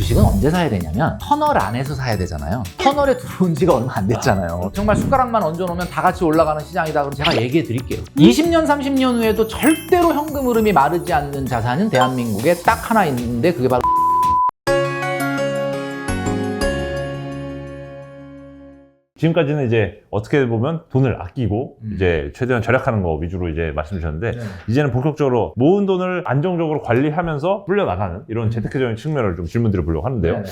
주식은 언제 사야 되냐면 터널 안에서 사야 되잖아요. 터널에 들어온 지가 얼마 안 됐잖아요. 정말 숟가락만 얹어놓으면 다 같이 올라가는 시장이다. 그럼 제가 얘기해 드릴게요. 20년, 30년 후에도 절대로 현금 흐름이 마르지 않는 자산은 대한민국에 딱 하나 있는데 그게 바로 지금까지는 이제 어떻게 보면 돈을 아끼고 이제 최대한 절약하는 거 위주로 이제 말씀 주셨는데 이제는 본격적으로 모은 돈을 안정적으로 관리하면서 불려나가는 이런 재테크적인 측면을 좀 질문 드려보려고 하는데요.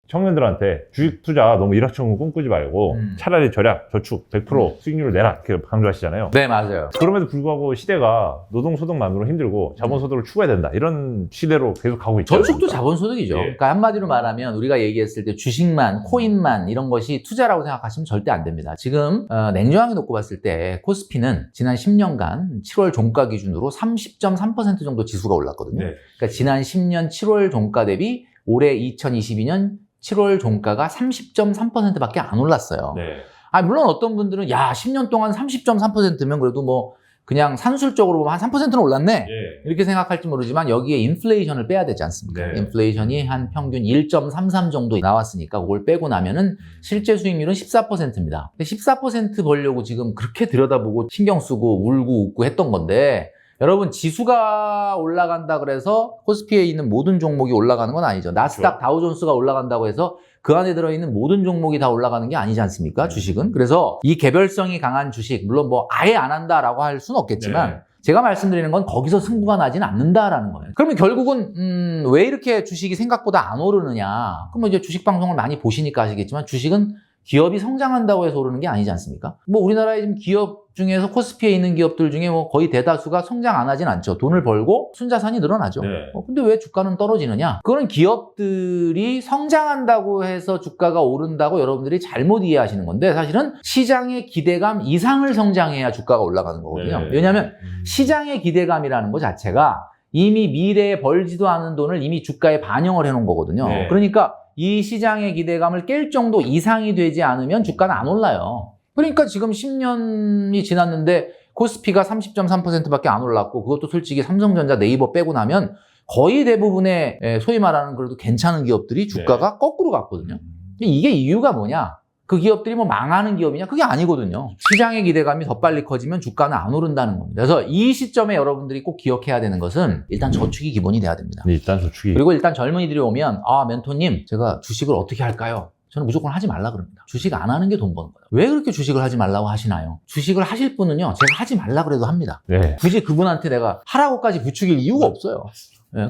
청년들한테 주식 투자 너무 일확천금 꿈꾸지 말고 차라리 절약, 저축, 100% 수익률을 내라 이렇게 강조하시잖아요. 네, 맞아요. 그럼에도 불구하고 시대가 노동소득만으로 힘들고 자본소득을 추구해야 된다 이런 시대로 계속 가고 있죠. 저축도 자본소득이죠. 예. 그러니까 한마디로 말하면 우리가 얘기했을 때 주식만, 코인만 이런 것이 투자라고 생각하시면 절대 안 됩니다. 지금 냉정하게 놓고 봤을 때 코스피는 지난 10년간 7월 종가 기준으로 30.3% 정도 지수가 올랐거든요. 네. 그러니까 지난 10년 7월 종가 대비 올해 2022년 7월 종가가 30.3%밖에 안 올랐어요. 네. 물론 어떤 분들은 야 10년 동안 30.3%면 그래도 뭐 그냥 산술적으로 보면 한 3%는 올랐네 예. 이렇게 생각할지 모르지만 여기에 인플레이션을 빼야 되지 않습니까? 네. 인플레이션이 한 평균 1.33 정도 나왔으니까 그걸 빼고 나면은 실제 수익률은 14%입니다. 근데 14% 벌려고 지금 그렇게 들여다보고 신경 쓰고 울고 웃고 했던 건데 여러분 지수가 올라간다 그래서 코스피에 있는 모든 종목이 올라가는 건 아니죠. 나스닥 다우존스가 올라간다고 해서 그 안에 들어있는 모든 종목이 다 올라가는 게 아니지 않습니까? 주식은. 그래서 이 개별성이 강한 주식 물론 뭐 아예 안 한다라고 할 수는 없겠지만 네. 제가 말씀드리는 건 거기서 승부가 나지는 않는다라는 거예요. 그러면 결국은 왜 이렇게 주식이 생각보다 안 오르느냐? 그럼 이제 주식 방송을 많이 보시니까 아시겠지만 주식은 기업이 성장한다고 해서 오르는 게 아니지 않습니까? 뭐 우리나라에 지금 기업 중에서 코스피에 있는 기업들 중에 뭐 거의 대다수가 성장 안 하진 않죠. 돈을 벌고 순자산이 늘어나죠. 네. 근데 왜 주가는 떨어지느냐? 그거는 기업들이 성장한다고 해서 주가가 오른다고 여러분들이 잘못 이해하시는 건데 사실은 시장의 기대감 이상을 성장해야 주가가 올라가는 거거든요. 네. 왜냐하면 시장의 기대감이라는 것 자체가 이미 미래에 벌지도 않은 돈을 이미 주가에 반영을 해놓은 거거든요. 네. 그러니까 이 시장의 기대감을 깰 정도 이상이 되지 않으면 주가는 안 올라요. 그러니까 지금 10년이 지났는데 코스피가 30.3%밖에 안 올랐고 그것도 솔직히 삼성전자 네이버 빼고 나면 거의 대부분의 소위 말하는 그래도 괜찮은 기업들이 주가가 거꾸로 갔거든요. 이게 이유가 뭐냐? 그 기업들이 뭐 망하는 기업이냐? 그게 아니거든요. 시장의 기대감이 더 빨리 커지면 주가는 안 오른다는 겁니다. 그래서 이 시점에 여러분들이 꼭 기억해야 되는 것은 일단 저축이 기본이 돼야 됩니다. 네, 일단 저축이. 그리고 일단 젊은이들이 오면 멘토님 제가 주식을 어떻게 할까요? 저는 무조건 하지 말라 그럽니다. 주식 안 하는 게 돈 버는 거예요. 왜 그렇게 주식을 하지 말라고 하시나요? 주식을 하실 분은요 제가 하지 말라 그래도 합니다. 네. 굳이 그분한테 내가 하라고까지 부추길 이유가 없어요.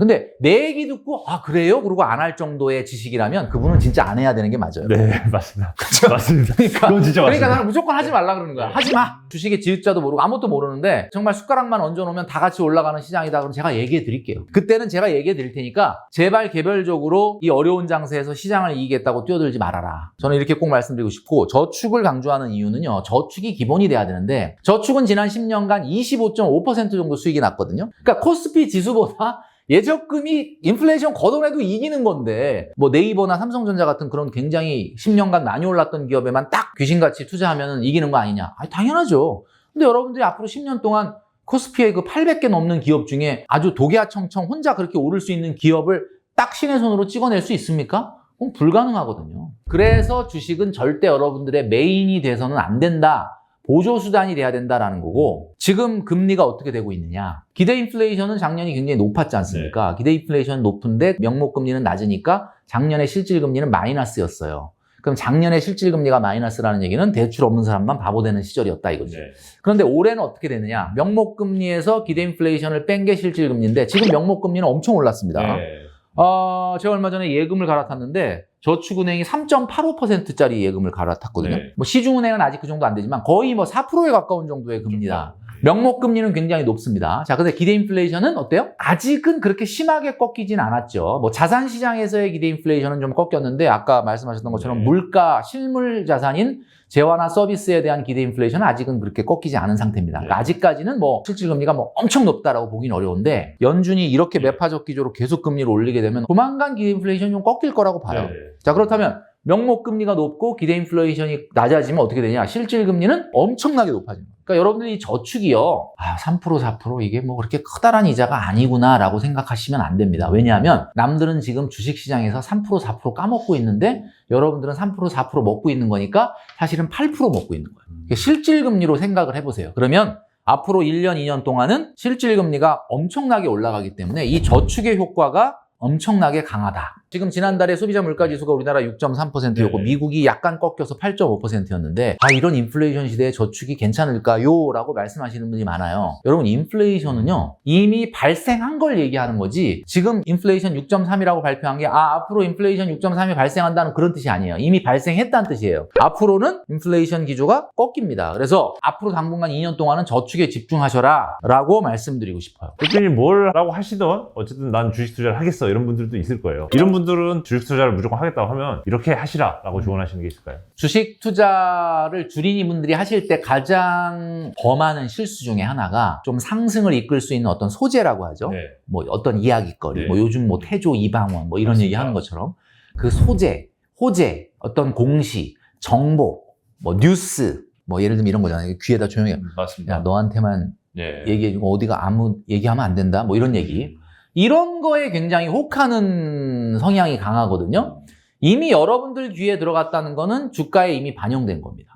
근데 내 얘기 듣고 그래요? 그러고 안 할 정도의 지식이라면 그분은 진짜 안 해야 되는 게 맞아요. 네, 맞습니다. 맞습니다. 그러니까, 그건 진짜 맞습니다. 나는 무조건 하지 말라 그러는 거야. 하지 마. 주식의 지읒자도 모르고 아무것도 모르는데 정말 숟가락만 얹어놓으면 다 같이 올라가는 시장이다. 그럼 제가 얘기해 드릴게요. 그때는 제가 얘기해 드릴 테니까 제발 개별적으로 이 어려운 장세에서 시장을 이기겠다고 뛰어들지 말아라. 저는 이렇게 꼭 말씀드리고 싶고 저축을 강조하는 이유는요. 저축이 기본이 돼야 되는데 저축은 지난 10년간 25.5% 정도 수익이 났거든요. 그러니까 코스피 지수보다 예적금이 인플레이션 걷어내도 이기는 건데 뭐 네이버나 삼성전자 같은 그런 굉장히 10년간 많이 올랐던 기업에만 딱 귀신같이 투자하면 이기는 거 아니냐? 당연하죠. 근데 여러분들이 앞으로 10년 동안 코스피에 그 800개 넘는 기업 중에 아주 독야청청 혼자 그렇게 오를 수 있는 기업을 딱 신의 손으로 찍어낼 수 있습니까? 그건 불가능하거든요. 그래서 주식은 절대 여러분들의 메인이 돼서는 안 된다. 보조수단이 돼야 된다라는 거고 지금 금리가 어떻게 되고 있느냐. 기대 인플레이션은 작년이 굉장히 높았지 않습니까? 기대 인플레이션은 높은데 명목금리는 낮으니까 작년에 실질금리는 마이너스였어요. 그럼 작년에 실질금리가 마이너스라는 얘기는 대출 없는 사람만 바보 되는 시절이었다 이거죠. 그런데 올해는 어떻게 되느냐. 명목금리에서 기대 인플레이션을 뺀 게 실질금리인데 지금 명목금리는 엄청 올랐습니다. 제가 얼마 전에 예금을 갈아탔는데 저축은행이 3.85%짜리 예금을 갈아탔거든요. 뭐 시중은행은 아직 그 정도 안 되지만 거의 뭐 4%에 가까운 정도의 금리다. 명목금리는 굉장히 높습니다. 자, 근데 기대 인플레이션은 어때요? 아직은 그렇게 심하게 꺾이진 않았죠. 뭐 자산시장에서의 기대 인플레이션은 좀 꺾였는데 아까 말씀하셨던 것처럼 물가, 실물 자산인 재화나 서비스에 대한 기대 인플레이션은 아직은 그렇게 꺾이지 않은 상태입니다. 그러니까 아직까지는 뭐 실질금리가 뭐 엄청 높다라고 보긴 어려운데 연준이 이렇게 매파적 기조로 계속 금리를 올리게 되면 조만간 기대 인플레이션이 좀 꺾일 거라고 봐요. 자, 그렇다면 명목 금리가 높고 기대 인플레이션이 낮아지면 어떻게 되냐? 실질 금리는 엄청나게 높아집니다. 그러니까 여러분들이 이 저축이요. 3% 4% 이게 뭐 그렇게 커다란 이자가 아니구나라고 생각하시면 안 됩니다. 왜냐하면 남들은 지금 주식시장에서 3% 4% 까먹고 있는데 여러분들은 3% 4% 먹고 있는 거니까 사실은 8% 먹고 있는 거예요. 그러니까 실질 금리로 생각을 해보세요. 그러면 앞으로 1년, 2년 동안은 실질 금리가 엄청나게 올라가기 때문에 이 저축의 효과가 엄청나게 강하다. 지금 지난달에 소비자 물가지수가 우리나라 6.3%였고 네. 미국이 약간 꺾여서 8.5%였는데 이런 인플레이션 시대에 저축이 괜찮을까요? 라고 말씀하시는 분이 많아요. 여러분 인플레이션은요 이미 발생한 걸 얘기하는 거지 지금 인플레이션 6.3이라고 발표한 게 앞으로 인플레이션 6.3이 발생한다는 그런 뜻이 아니에요. 이미 발생했다는 뜻이에요. 앞으로는 인플레이션 기조가 꺾입니다. 그래서 앞으로 당분간 2년 동안은 저축에 집중하셔라 라고 말씀드리고 싶어요. 대표님 뭐라고 하시던 어쨌든 난 주식 투자를 하겠어 이런 분들도 있을 거예요. 이런 분들은 주식 투자를 무조건 하겠다고 하면 이렇게 하시라라고 조언하시는 게 있을까요? 주식 투자를 주린이 분들이 하실 때 가장 범하는 실수 중에 하나가 좀 상승을 이끌 수 있는 어떤 소재라고 하죠. 네. 뭐 어떤 이야기거리, 네. 뭐 요즘 뭐 태조 이방원 뭐 이런 맞습니다. 얘기 하는 것처럼 그 소재, 호재, 어떤 공시, 정보, 뭐 뉴스, 뭐 예를 들면 이런 거잖아요. 귀에다 조용히 해. 맞습니다. 야, 너한테만 네. 얘기해주고 어디가 아무 얘기하면 안 된다. 뭐 이런 얘기. 이런 거에 굉장히 혹하는 성향이 강하거든요. 이미 여러분들 귀에 들어갔다는 거는 주가에 이미 반영된 겁니다.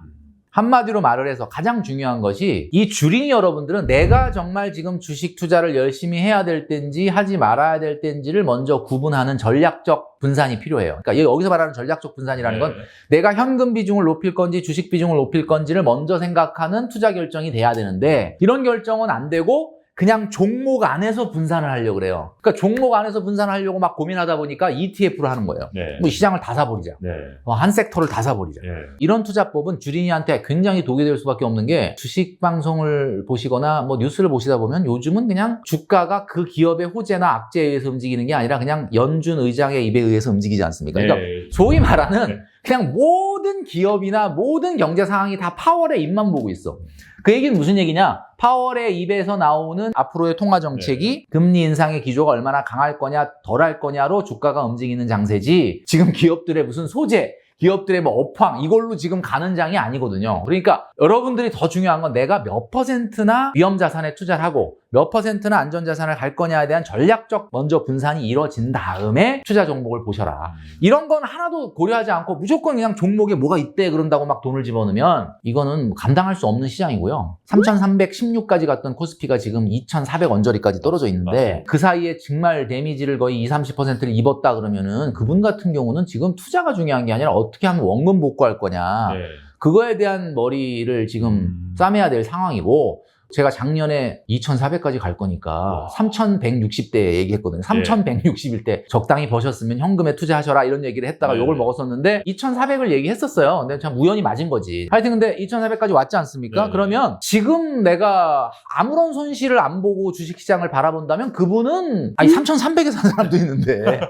한마디로 말을 해서 가장 중요한 것이 이 주린이 여러분들은 내가 정말 지금 주식 투자를 열심히 해야 될 때인지 하지 말아야 될 때인지를 먼저 구분하는 전략적 분산이 필요해요. 그러니까 여기서 말하는 전략적 분산이라는 건 내가 현금 비중을 높일 건지 주식 비중을 높일 건지를 먼저 생각하는 투자 결정이 돼야 되는데 이런 결정은 안 되고 그냥 종목 안에서 분산을 하려고 그래요. 그러니까 종목 안에서 분산을 하려고 막 고민하다 보니까 ETF를 하는 거예요. 네. 뭐 시장을 다 사버리자. 네. 한 섹터를 다 사버리자. 네. 이런 투자법은 주린이한테 굉장히 독이 될 수밖에 없는 게 주식 방송을 보시거나 뭐 뉴스를 보시다 보면 요즘은 그냥 주가가 그 기업의 호재나 악재에 의해서 움직이는 게 아니라 그냥 연준 의장의 입에 의해서 움직이지 않습니까? 그러니까 소위 말하는 그냥 모든 기업이나 모든 경제 상황이 다 파월의 입만 보고 있어. 그 얘기는 무슨 얘기냐? 파월의 입에서 나오는 앞으로의 통화 정책이 금리 인상의 기조가 얼마나 강할 거냐, 덜할 거냐로 주가가 움직이는 장세지 지금 기업들의 무슨 소재, 기업들의 뭐 업황 이걸로 지금 가는 장이 아니거든요. 그러니까 여러분들이 더 중요한 건 내가 몇 퍼센트나 위험 자산에 투자를 하고 몇 퍼센트나 안전 자산을 갈 거냐에 대한 전략적 먼저 분산이 이루어진 다음에 투자 종목을 보셔라. 이런 건 하나도 고려하지 않고 무조건 그냥 종목에 뭐가 있대 그런다고 막 돈을 집어넣으면 이거는 감당할 수 없는 시장이고요. 3,316까지 갔던 코스피가 지금 2,400 언저리까지 떨어져 있는데 그 사이에 정말 데미지를 거의 20-30%를 입었다 그러면은 그분 같은 경우는 지금 투자가 중요한 게 아니라 어떻게 하면 원금 복구할 거냐. 네. 그거에 대한 머리를 지금 싸매야 될 상황이고 제가 작년에 2,400까지 갈 거니까 3,160대 얘기했거든요. 3,160일 때 적당히 버셨으면 현금에 투자하셔라 이런 얘기를 했다가 욕을 먹었었는데 2,400을 얘기했었어요. 근데 참 우연히 맞은 거지. 하여튼 근데 2,400까지 왔지 않습니까? 그러면 지금 내가 아무런 손실을 안 보고 주식시장을 바라본다면 그분은 3,300에 산 사람도 있는데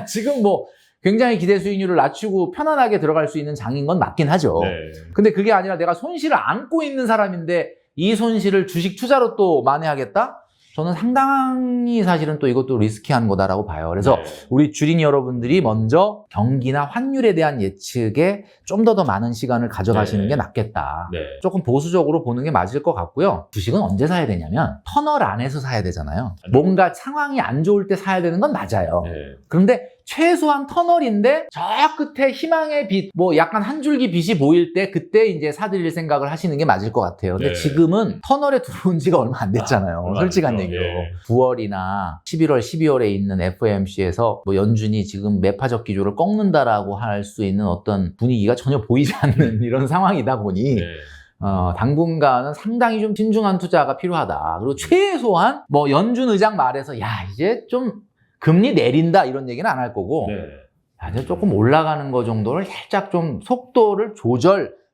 지금 뭐 굉장히 기대 수익률을 낮추고 편안하게 들어갈 수 있는 장인 건 맞긴 하죠. 근데 그게 아니라 내가 손실을 안고 있는 사람인데 이 손실을 주식 투자로 또 만회하겠다? 저는 상당히 사실은 또 이것도 리스키한 거다라고 봐요. 그래서 우리 주린이 여러분들이 먼저 경기나 환율에 대한 예측에 좀 더 많은 시간을 가져가시는 게 낫겠다. 조금 보수적으로 보는 게 맞을 것 같고요. 주식은 언제 사야 되냐면 터널 안에서 사야 되잖아요. 뭔가 상황이 안 좋을 때 사야 되는 건 맞아요. 그런데 최소한 터널인데 저 끝에 희망의 빛, 뭐 약간 한 줄기 빛이 보일 때 그때 이제 사들일 생각을 하시는 게 맞을 것 같아요. 근데 지금은 터널에 들어온 지가 얼마 안 됐잖아요. 솔직한 얘기로. 9월이나 11월, 12월에 있는 FOMC에서 뭐 연준이 지금 매파적 기조를 꺾는다라고 할 수 있는 어떤 분위기가 전혀 보이지 않는 이런 상황이다 보니 당분간은 상당히 좀 신중한 투자가 필요하다. 그리고 최소한 뭐 연준 의장 말에서 야 이제 좀 금리 내린다 이런 얘기는 안 할 거고 이제 조금 올라가는 거 정도를 살짝 좀 속도를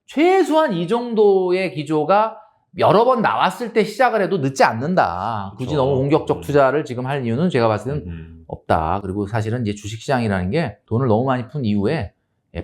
최소한 이 정도의 기조가 여러 번 나왔을 때 시작을 해도 늦지 않는다. 굳이 너무 공격적 투자를 지금 할 이유는 제가 봤을 때는 없다. 그리고 사실은 이제 주식시장이라는 게 돈을 너무 많이 푼 이후에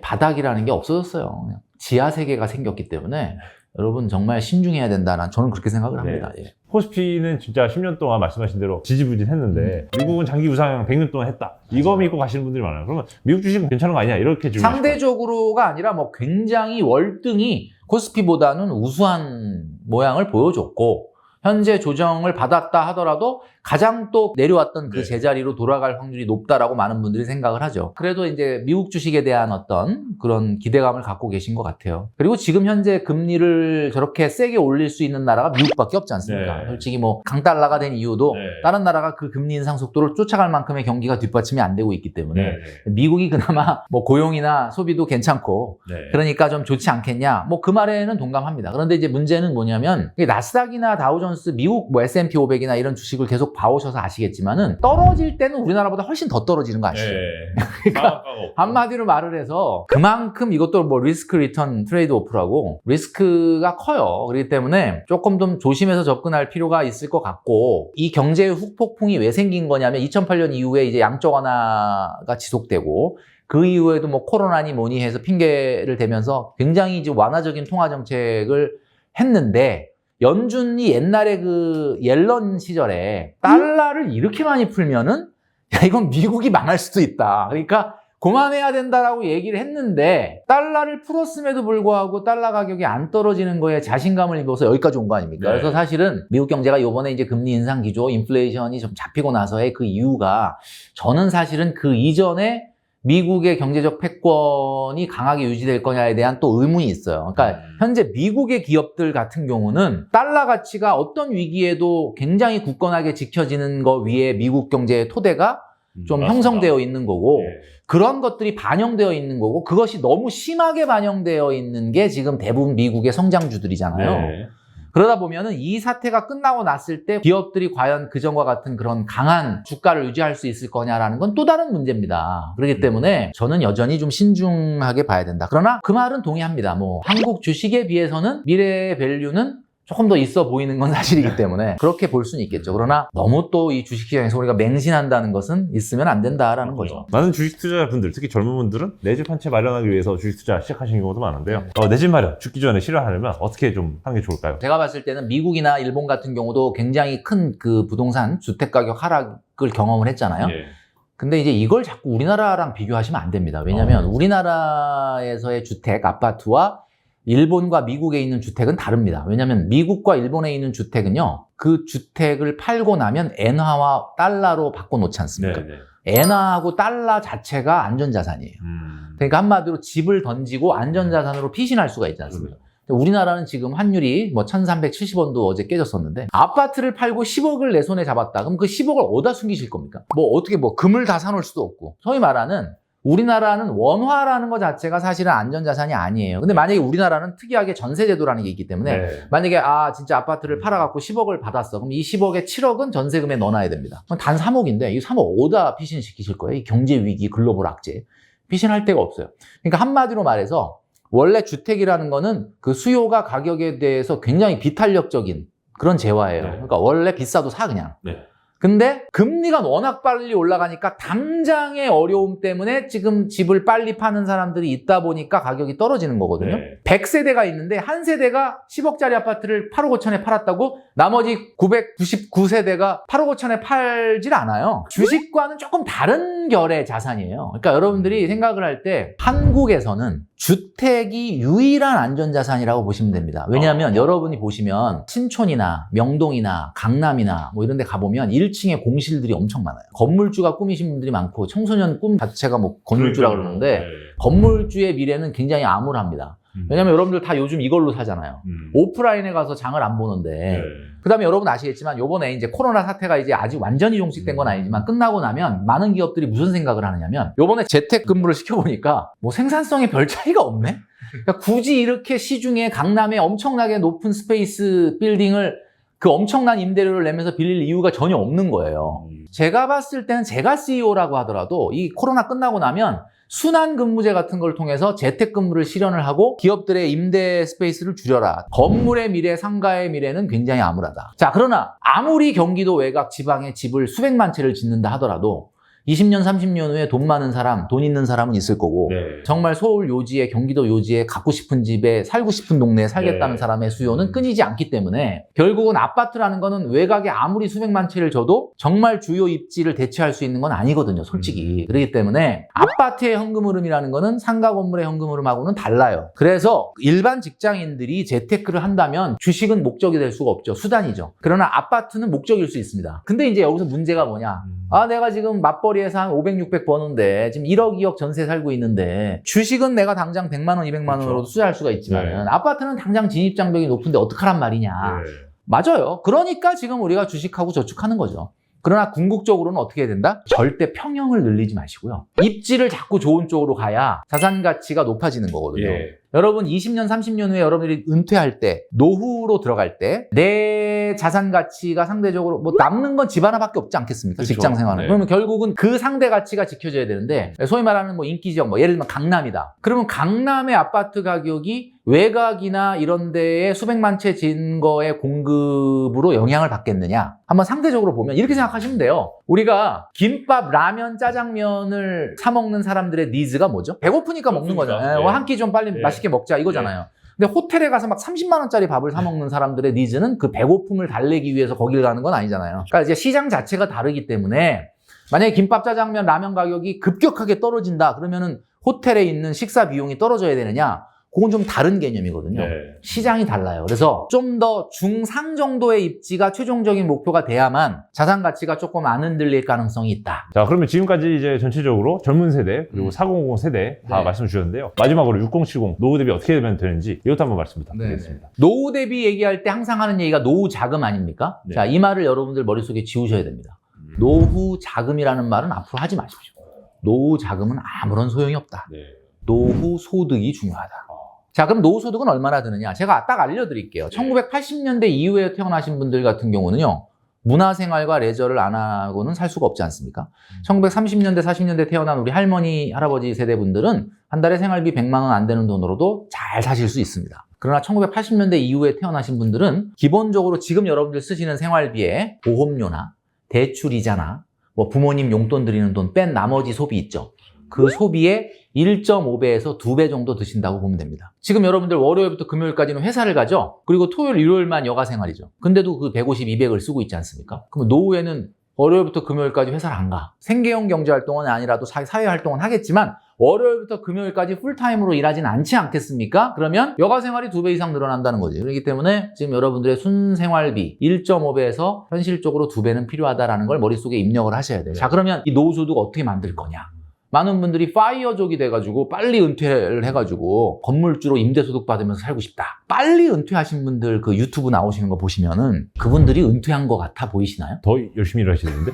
바닥이라는 게 없어졌어요. 그냥 지하 세계가 생겼기 때문에 여러분 정말 신중해야 된다. 저는 그렇게 생각을 합니다. 예. 코스피는 진짜 10년 동안 말씀하신 대로 지지부진했는데 미국은 장기 우상 100년 동안 했다. 이거 믿고 가시는 분들이 많아요. 그러면 미국 주식은 괜찮은 거 아니냐 이렇게 질문하시죠. 상대적으로가 아니라 뭐 굉장히 월등히 코스피보다는 우수한 모양을 보여줬고 현재 조정을 받았다 하더라도 가장 또 내려왔던 그 네. 제자리로 돌아갈 확률이 높다라고 많은 분들이 생각을 하죠. 그래도 이제 미국 주식에 대한 어떤 그런 기대감을 갖고 계신 것 같아요. 그리고 지금 현재 금리를 저렇게 세게 올릴 수 있는 나라가 미국밖에 없지 않습니까? 네. 솔직히 뭐 강달러가 된 이유도 네. 다른 나라가 그 금리 인상 속도를 쫓아갈 만큼의 경기가 뒷받침이 안 되고 있기 때문에 네. 미국이 그나마 뭐 고용이나 소비도 괜찮고 네. 그러니까 좀 좋지 않겠냐. 뭐 그 말에는 동감합니다. 그런데 이제 문제는 뭐냐면 나스닥이나 다우존스, 미국 뭐 S&P 500이나 이런 주식을 계속 봐오셔서 아시겠지만은 떨어질 때는 우리나라보다 훨씬 더 떨어지는 거 아시죠? 그러니까 한마디로 말을 해서 그만큼 이것도 뭐 리스크 리턴 트레이드 오프라고 리스크가 커요. 그렇기 때문에 조금 좀 조심해서 접근할 필요가 있을 것 같고 이 경제의 후폭풍이 왜 생긴 거냐면 2008년 이후에 이제 양적 완화가 지속되고 그 이후에도 뭐 코로나니 뭐니 해서 핑계를 대면서 굉장히 이제 완화적인 통화 정책을 했는데 연준이 옛날에 그 옐런 시절에 달러를 이렇게 많이 풀면은 야 이건 미국이 망할 수도 있다. 그러니까 그만해야 된다라고 얘기를 했는데 달러를 풀었음에도 불구하고 달러 가격이 안 떨어지는 거에 자신감을 입어서 여기까지 온 거 아닙니까? 네. 그래서 사실은 미국 경제가 이번에 이제 금리 인상 기조, 인플레이션이 좀 잡히고 나서의 그 이유가 저는 사실은 그 이전에 미국의 경제적 패권이 강하게 유지될 거냐에 대한 또 의문이 있어요. 그러니까 현재 미국의 기업들 같은 경우는 달러 가치가 어떤 위기에도 굉장히 굳건하게 지켜지는 거 위에 미국 경제의 토대가 좀 맞습니다. 형성되어 있는 거고 네. 그런 것들이 반영되어 있는 거고 그것이 너무 심하게 반영되어 있는 게 지금 대부분 미국의 성장주들이잖아요. 네. 그러다 보면은 이 사태가 끝나고 났을 때 기업들이 과연 그전과 같은 그런 강한 주가를 유지할 수 있을 거냐라는 건 또 다른 문제입니다. 그렇기 때문에 저는 여전히 좀 신중하게 봐야 된다. 그러나 그 말은 동의합니다. 뭐 한국 주식에 비해서는 미래의 밸류는 조금 더 있어 보이는 건 사실이기 때문에 그렇게 볼 수는 있겠죠. 그러나 너무 또 이 주식시장에서 우리가 맹신한다는 것은 있으면 안 된다라는 거죠. 많은 주식 투자자분들, 특히 젊은 분들은 내 집 한 채 마련하기 위해서 주식 투자 시작하시는 경우도 많은데요. 내 집 마련, 죽기 전에 실현하려면 어떻게 좀 하는 게 좋을까요? 제가 봤을 때는 미국이나 일본 같은 경우도 굉장히 큰 그 부동산 주택가격 하락을 경험을 했잖아요. 예. 근데 이제 이걸 자꾸 우리나라랑 비교하시면 안 됩니다. 왜냐하면 우리나라에서의 주택, 아파트와 일본과 미국에 있는 주택은 다릅니다. 왜냐하면 미국과 일본에 있는 주택은요, 그 주택을 팔고 나면 엔화와 달러로 바꿔놓지 않습니까? 네, 네. 엔화하고 달러 자체가 안전자산이에요. 그러니까 한마디로 집을 던지고 안전자산으로 피신할 수가 있지 않습니까? 우리나라는 지금 환율이 뭐 1370원도 어제 깨졌었는데 아파트를 팔고 10억을 내 손에 잡았다. 그럼 그 10억을 어디다 숨기실 겁니까? 뭐 어떻게 뭐 금을 다 사놓을 수도 없고. 소위 말하는 우리나라는 원화라는 것 자체가 사실은 안전자산이 아니에요. 근데 만약에 우리나라는 특이하게 전세제도라는 게 있기 때문에 네. 만약에 진짜 아파트를 팔아갖고 10억을 받았어. 그럼 이 10억에 7억은 전세금에 넣어놔야 됩니다. 그럼 단 3억인데 이 3억 어디다 피신시키실 거예요? 이 경제위기, 글로벌 악재. 피신할 데가 없어요. 그러니까 한마디로 말해서 원래 주택이라는 거는 그 수요가 가격에 대해서 굉장히 비탄력적인 그런 재화예요. 네. 그러니까 원래 비싸도 사 그냥. 네. 근데 금리가 워낙 빨리 올라가니까 당장의 어려움 때문에 지금 집을 빨리 파는 사람들이 있다 보니까 가격이 떨어지는 거거든요. 네. 100세대가 있는데 한 세대가 10억짜리 아파트를 8억 5천에 팔았다고 나머지 999세대가 8억 5천에 팔질 않아요. 주식과는 조금 다른 결의 자산이에요. 그러니까 여러분들이 생각을 할 때 한국에서는 주택이 유일한 안전자산이라고 보시면 됩니다. 왜냐하면 여러분이 보시면 신촌이나 명동이나 강남이나 뭐 이런 데 가보면 1층에 공실들이 엄청 많아요. 건물주가 꾸미신 분들이 많고 청소년 꿈 자체가 뭐 건물주라고 그러는데 네. 건물주의 미래는 굉장히 암울합니다. 왜냐면 여러분들 다 요즘 이걸로 사잖아요. 오프라인에 가서 장을 안 보는데 네. 그 다음에 여러분 아시겠지만 요번에 이제 코로나 사태가 이제 아직 완전히 종식된 건 아니지만 끝나고 나면 많은 기업들이 무슨 생각을 하느냐면 요번에 재택근무를 시켜보니까 뭐 생산성에 별 차이가 없네? 그러니까 굳이 이렇게 시중에 강남에 엄청나게 높은 스페이스 빌딩을 그 엄청난 임대료를 내면서 빌릴 이유가 전혀 없는 거예요. 제가 봤을 때는 제가 CEO라고 하더라도 이 코로나 끝나고 나면 순환근무제 같은 걸 통해서 재택근무를 실현을 하고 기업들의 임대 스페이스를 줄여라. 건물의 미래, 상가의 미래는 굉장히 암울하다. 자, 그러나 아무리 경기도 외곽 지방에 집을 수백만 채를 짓는다 하더라도 20년, 30년 후에 돈 많은 사람, 돈 있는 사람은 있을 거고 네. 정말 서울 요지에 경기도 요지에 갖고 싶은 집에 살고 싶은 동네에 살겠다는 네. 사람의 수요는 끊이지 않기 때문에 결국은 아파트라는 거는 외곽에 아무리 수백만 채를 줘도 정말 주요 입지를 대체할 수 있는 건 아니거든요, 솔직히. 그렇기 때문에 아파트의 현금 흐름이라는 거는 상가 건물의 현금 흐름하고는 달라요. 그래서 일반 직장인들이 재테크를 한다면 주식은 목적이 될 수가 없죠. 수단이죠. 그러나 아파트는 목적일 수 있습니다. 근데 이제 여기서 문제가 뭐냐? 아, 내가 지금 맞벌이에서 한 500, 600 버는데 지금 1억, 2억 전세 살고 있는데 주식은 내가 당장 100만 원, 200만 원으로도 그렇죠. 투자할 수가 있지만 네. 아파트는 당장 진입장벽이 높은데 어떡하란 말이냐. 네. 맞아요. 그러니까 지금 우리가 주식하고 저축하는 거죠. 그러나 궁극적으로는 어떻게 해야 된다? 절대 평형을 늘리지 마시고요. 입지를 자꾸 좋은 쪽으로 가야 자산 가치가 높아지는 거거든요. 예. 여러분 20년, 30년 후에 여러분들이 은퇴할 때, 노후로 들어갈 때 내 자산 가치가 상대적으로 뭐 남는 건 집 하나밖에 없지 않겠습니까? 그렇죠. 직장 생활은. 네. 그러면 결국은 그 상대 가치가 지켜져야 되는데 소위 말하는 뭐 인기 지역, 뭐 예를 들면 강남이다. 그러면 강남의 아파트 가격이 외곽이나 이런 데에 수백만 채 진 거의 공급으로 영향을 받겠느냐? 한번 상대적으로 보면 이렇게 생각하시면 돼요. 우리가 김밥, 라면, 짜장면을 사 먹는 사람들의 니즈가 뭐죠? 배고프니까 먹는 거죠. 배고프니까. 네. 한 끼 좀 빨리 네. 맛있게 먹자 이거잖아요. 근데 호텔에 가서 막 30만 원짜리 밥을 사 먹는 사람들의 니즈는 그 배고픔을 달래기 위해서 거길 가는 건 아니잖아요. 그러니까 이제 시장 자체가 다르기 때문에 만약에 김밥, 짜장면, 라면 가격이 급격하게 떨어진다 그러면은 호텔에 있는 식사 비용이 떨어져야 되느냐? 그건 좀 다른 개념이거든요. 네. 시장이 달라요. 그래서 좀 더 중상 정도의 입지가 최종적인 목표가 돼야만 자산 가치가 조금 안 흔들릴 가능성이 있다. 자, 그러면 지금까지 이제 전체적으로 젊은 세대 그리고 4050 세대 다 네. 말씀 주셨는데요. 마지막으로 6070 노후 대비 어떻게 되면 되는지 이것도 한번 말씀 부탁드리겠습니다. 노후 대비 얘기할 때 항상 하는 얘기가 노후 자금 아닙니까? 네. 자, 이 말을 여러분들 머릿속에 지우셔야 됩니다. 노후 자금이라는 말은 앞으로 하지 마십시오. 노후 자금은 아무런 소용이 없다. 네. 노후 소득이 중요하다. 자, 그럼 노후 소득은 얼마나 드느냐? 제가 딱 알려드릴게요. 1980년대 이후에 태어나신 분들 같은 경우는요. 문화생활과 레저를 안 하고는 살 수가 없지 않습니까? 1930년대, 40년대 태어난 우리 할머니, 할아버지 세대분들은 한 달에 생활비 100만 원 안 되는 돈으로도 잘 사실 수 있습니다. 그러나 1980년대 이후에 태어나신 분들은 기본적으로 지금 여러분들 쓰시는 생활비에 보험료나 대출이자나 뭐 부모님 용돈 드리는 돈 뺀 나머지 소비 있죠. 그 소비의 1.5배에서 2배 정도 드신다고 보면 됩니다. 지금 여러분들 월요일부터 금요일까지는 회사를 가죠. 그리고 토요일, 일요일만 여가 생활이죠. 근데도 그 150, 200을 쓰고 있지 않습니까? 그럼 노후에는 월요일부터 금요일까지 회사를 안 가. 생계형 경제활동은 아니라도 사회활동은 하겠지만 월요일부터 금요일까지 풀타임으로 일하진 않지 않겠습니까? 그러면 여가 생활이 2배 이상 늘어난다는 거지. 그렇기 때문에 지금 여러분들의 순생활비 1.5배에서 현실적으로 2배는 필요하다는 걸 머릿속에 입력을 하셔야 돼요. 자, 그러면 이 노후소득 어떻게 만들 거냐? 많은 분들이 파이어족이 돼가지고 빨리 은퇴를 해가지고 건물주로 임대소득 받으면서 살고 싶다. 빨리 은퇴하신 분들 그 유튜브 나오시는 거 보시면은 그분들이 은퇴한 것 같아 보이시나요? 더 열심히 일하시는데?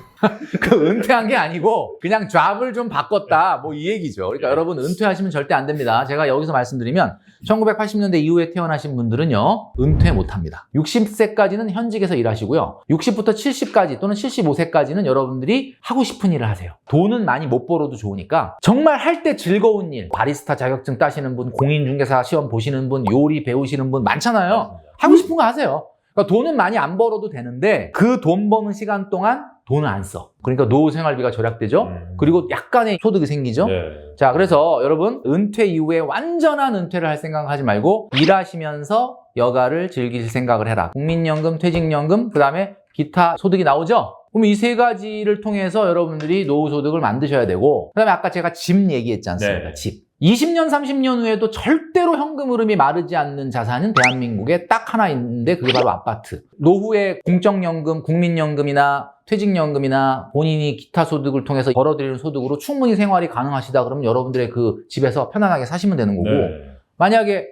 그 은퇴한 게 아니고 그냥 잡을 좀 바꿨다 뭐 이 얘기죠. 그러니까 여러분 은퇴하시면 절대 안 됩니다. 제가 여기서 말씀드리면 1980년대 이후에 태어나신 분들은요 은퇴 못합니다. 60세까지는 현직에서 일하시고요. 60부터 70까지 또는 75세까지는 여러분들이 하고 싶은 일을 하세요. 돈은 많이 못 벌어도 좋으니까 정말 할 때 즐거운 일, 바리스타 자격증 따시는 분, 공인중개사 시험 보시는 분, 요리 배우시는 분 많잖아요. 하고 싶은 거 하세요. 그러니까 돈은 많이 안 벌어도 되는데 그 돈 버는 시간 동안 돈을 안 써. 그러니까 노후 생활비가 절약되죠. 그리고 약간의 소득이 생기죠. 네. 자, 그래서 여러분 은퇴 이후에 완전한 은퇴를 할 생각하지 말고 일하시면서 여가를 즐길 생각을 해라. 국민연금, 퇴직연금, 그 다음에 기타 소득이 나오죠. 그럼 이 세 가지를 통해서 여러분들이 노후 소득을 만드셔야 되고, 그 다음에 아까 제가 집 얘기했지 않습니까? 네. 집. 20년, 30년 후에도 절대로 현금 흐름이 마르지 않는 자산은 대한민국에 딱 하나 있는데 그게 바로 아파트. 노후에 공적연금, 국민연금이나 퇴직연금이나 본인이 기타 소득을 통해서 벌어들이는 소득으로 충분히 생활이 가능하시다 그러면 여러분들의 그 집에서 편안하게 사시면 되는 거고, 네. 만약에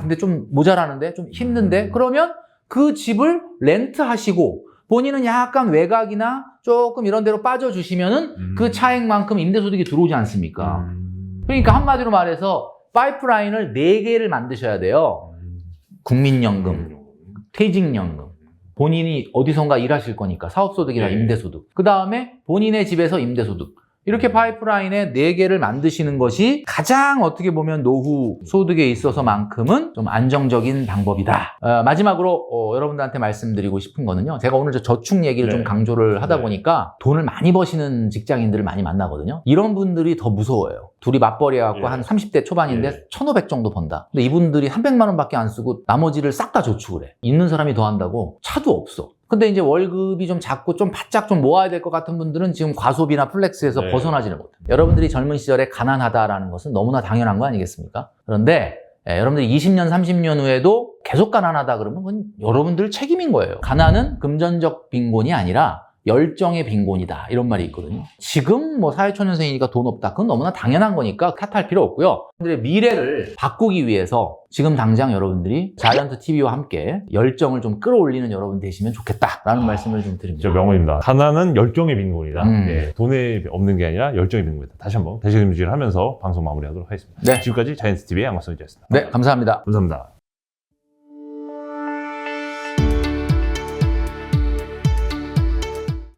근데 좀 모자라는데 좀 힘든데 그러면 그 집을 렌트하시고 본인은 약간 외곽이나 조금 이런 데로 빠져주시면은 그 차액만큼 임대소득이 들어오지 않습니까? 그러니까 한마디로 말해서 파이프라인을 4개를 만드셔야 돼요. 국민연금, 퇴직연금, 본인이 어디선가 일하실 거니까 사업소득이나 네. 임대소득, 그 다음에 본인의 집에서 임대소득. 이렇게 파이프라인에 4개를 만드시는 것이 가장 어떻게 보면 노후 소득에 있어서만큼은 좀 안정적인 방법이다. 마지막으로 여러분들한테 말씀드리고 싶은 거는요. 제가 오늘 저축 얘기를 좀 강조를 하다 보니까 돈을 많이 버시는 직장인들을 많이 만나거든요. 이런 분들이 더 무서워요. 둘이 맞벌이 해갖고 한 30대 초반인데 1,500 정도 번다. 근데 이분들이 300만 원밖에 안 쓰고 나머지를 싹 다 저축을 해. 있는 사람이 더 한다고 차도 없어. 근데 이제 월급이 좀 작고 좀 바짝 좀 모아야 될 것 같은 분들은 지금 과소비나 플렉스에서 벗어나지는 못해요. 여러분들이 젊은 시절에 가난하다라는 것은 너무나 당연한 거 아니겠습니까? 그런데 여러분들이 20년, 30년 후에도 계속 가난하다 그러면 그건 여러분들 책임인 거예요. 가난은 금전적 빈곤이 아니라 열정의 빈곤이다. 이런 말이 있거든요. 지금 뭐 사회초년생이니까 돈 없다. 그건 너무나 당연한 거니까 탓할 필요 없고요. 여러분들의 미래를 바꾸기 위해서 지금 당장 여러분들이 자이언트 TV와 함께 열정을 좀 끌어올리는 여러분 되시면 좋겠다라는 말씀을 좀 드립니다. 저 명언입니다. 가난은 열정의 빈곤이다. 예, 돈에 없는 게 아니라 열정의 빈곤이다. 다시 한번 대책임질을 하면서 방송 마무리하도록 하겠습니다. 네. 지금까지 자이언트 TV의 양마성이었습니다. 네, 감사합니다. 감사합니다.